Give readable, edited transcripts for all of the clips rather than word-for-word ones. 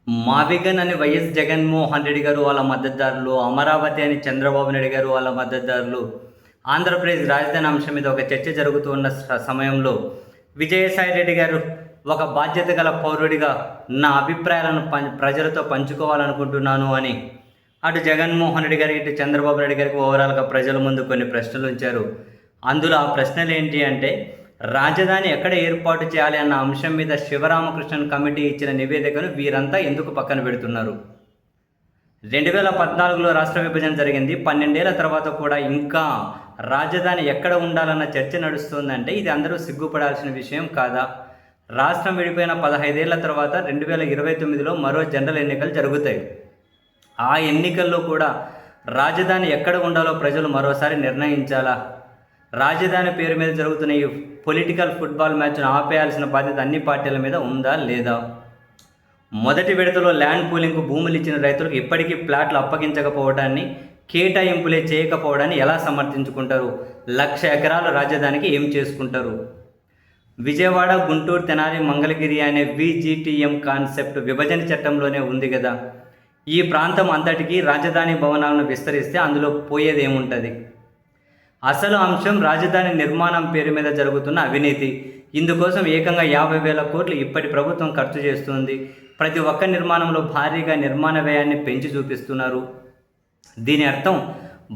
మావిగన్ అని వైఎస్ జగన్మోహన్ రెడ్డి గారు వాళ్ళ మద్దతుదారులు, అమరావతి అని చంద్రబాబు నాయుడు గారు వాళ్ళ మద్దతుదారులు, ఆంధ్రప్రదేశ్ రాజధాని అంశం మీద ఒక చర్చ జరుగుతున్న సమయంలో విజయసాయి రెడ్డి గారు ఒక బాధ్యత గల పౌరుడిగా నా అభిప్రాయాలను ప్రజలతో పంచుకోవాలనుకుంటున్నాను అని అటు జగన్మోహన్ రెడ్డి గారు ఇటు చంద్రబాబు నాయుడు గారికి ఓవరాల్గా ప్రజల ముందు కొన్ని ప్రశ్నలు ఉంచారు. అందులో ఆ ప్రశ్నలు ఏంటి అంటే, రాజధాని ఎక్కడ ఏర్పాటు చేయాలి అన్న అంశం మీద శివరామకృష్ణన్ కమిటీ ఇచ్చిన నివేదికను వీరంతా ఎందుకు పక్కన పెడుతున్నారు? 2014లో రాష్ట్ర విభజన జరిగింది. 12 ఏళ్ల తర్వాత కూడా ఇంకా రాజధాని ఎక్కడ ఉండాలన్న చర్చ నడుస్తుందంటే ఇది అందరూ సిగ్గుపడాల్సిన విషయం కాదా? రాష్ట్రం విడిపోయిన 15 ఏళ్ల తర్వాత 2029లో మరో జనరల్ ఎన్నికలు జరుగుతాయి. ఆ ఎన్నికల్లో కూడా రాజధాని ఎక్కడ ఉండాలో ప్రజలు మరోసారి నిర్ణయించాలా? రాజధాని పేరు మీద జరుగుతున్న ఈ పొలిటికల్ ఫుట్బాల్ మ్యాచ్ను ఆపేయాల్సిన బాధ్యత అన్ని పార్టీల మీద ఉందా లేదా? మొదటి విడతలో ల్యాండ్ పూలింగ్కు భూములు ఇచ్చిన రైతులకు ఇప్పటికీ ప్లాట్లు అప్పగించకపోవడాన్ని, కేటాయింపులే చేయకపోవడాన్ని ఎలా సమర్థించుకుంటారు? 1,00,000 ఎకరాల రాజధానికి ఏం చేసుకుంటారు? విజయవాడ, గుంటూరు, తెనాలి, మంగళగిరి అనే విజిటిఎం కాన్సెప్ట్ విభజన చట్టంలోనే ఉంది కదా. ఈ ప్రాంతం అంతటికీ రాజధాని భవనాలను విస్తరిస్తే అందులో పోయేది ఏముంటుంది? అసలు అంశం రాజధాని నిర్మాణం పేరు మీద జరుగుతున్న అవినీతి. ఇందుకోసం ఏకంగా 50,000 కోట్లు ఇప్పటి ప్రభుత్వం ఖర్చు చేస్తుంది. ప్రతి ఒక్క నిర్మాణంలో భారీగా నిర్మాణ వ్యయాన్ని పెంచి చూపిస్తున్నారు. దీని అర్థం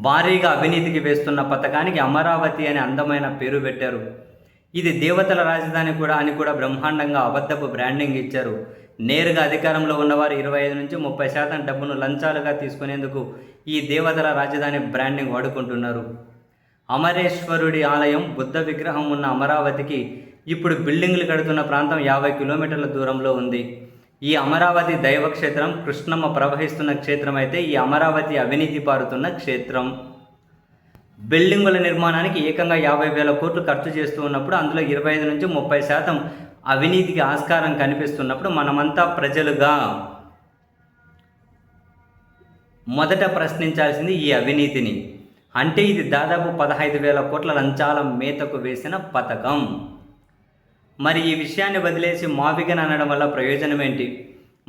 భారీగా అవినీతికి వేస్తున్న పథకానికి అమరావతి అనే అందమైన పేరు పెట్టారు. ఇది దేవతల రాజధాని కూడా అని కూడా బ్రహ్మాండంగా అబద్ధపు బ్రాండింగ్ ఇచ్చారు. నేరుగా అధికారంలో ఉన్నవారు 25-30% డబ్బును లంచాలుగా తీసుకునేందుకు ఈ దేవతల రాజధాని బ్రాండింగ్ వాడుకుంటున్నారు. అమరేశ్వరుడి ఆలయం, బుద్ధ విగ్రహం ఉన్న అమరావతికి ఇప్పుడు బిల్డింగ్లు కడుతున్న ప్రాంతం 50 కిలోమీటర్ల దూరంలో ఉంది. ఈ అమరావతి దైవక్షేత్రం, కృష్ణమ్మ ప్రవహిస్తున్న క్షేత్రం అయితే ఈ అమరావతి అవినీతి పారుతున్న క్షేత్రం. బిల్డింగుల నిర్మాణానికి ఏకంగా 50,000 కోట్లు ఖర్చు చేస్తూ ఉన్నప్పుడు అందులో 25-30% అవినీతికి ఆస్కారం కనిపిస్తున్నప్పుడు మనమంతా ప్రజలుగా మొదట ప్రశ్నించాల్సింది ఈ అవినీతిని. అంటే ఇది దాదాపు 15,000 కోట్ల లంచాల మేతకు వేసిన పథకం. మరి ఈ విషయాన్ని వదిలేసి మావిగన్ అనడం వల్ల ప్రయోజనం ఏంటి?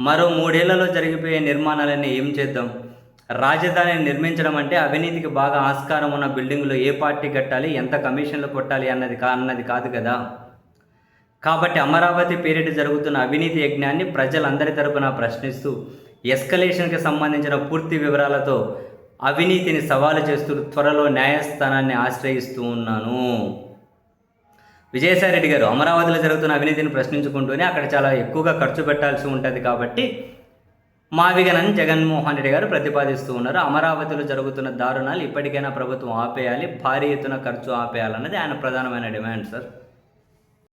మరో 3 ఏళ్లలో జరిగిపోయే నిర్మాణాలన్నీ ఏం చేద్దాం? రాజధానిని నిర్మించడం అంటే అవినీతికి బాగా ఆస్కారం ఉన్న బిల్డింగులు ఏ పార్టీ కట్టాలి, ఎంత కమిషన్లు కొట్టాలి అన్నది కాదు కదా. కాబట్టి అమరావతి పేరిట జరుగుతున్న అవినీతి యజ్ఞాన్ని ప్రజలందరి తరపున ప్రశ్నిస్తూ ఎస్కలేషన్కి సంబంధించిన పూర్తి వివరాలతో అవినీతిని సవాలు చేస్తూ త్వరలో న్యాయస్థానాన్ని ఆశ్రయిస్తూ ఉన్నాను. విజయసాయి రెడ్డి గారు అమరావతిలో జరుగుతున్న అవినీతిని ప్రశ్నించుకుంటూనే అక్కడ చాలా ఎక్కువగా ఖర్చు పెట్టాల్సి ఉంటుంది కాబట్టి మావిగనని జగన్మోహన్ రెడ్డి గారు ప్రతిపాదిస్తూ ఉన్నారు. అమరావతిలో జరుగుతున్న దారుణాలు ఇప్పటికైనా ప్రభుత్వం ఆపేయాలి, భారీ ఎత్తున ఖర్చు ఆపేయాలన్నది ఆయన ప్రధానమైన డిమాండ్ సార్.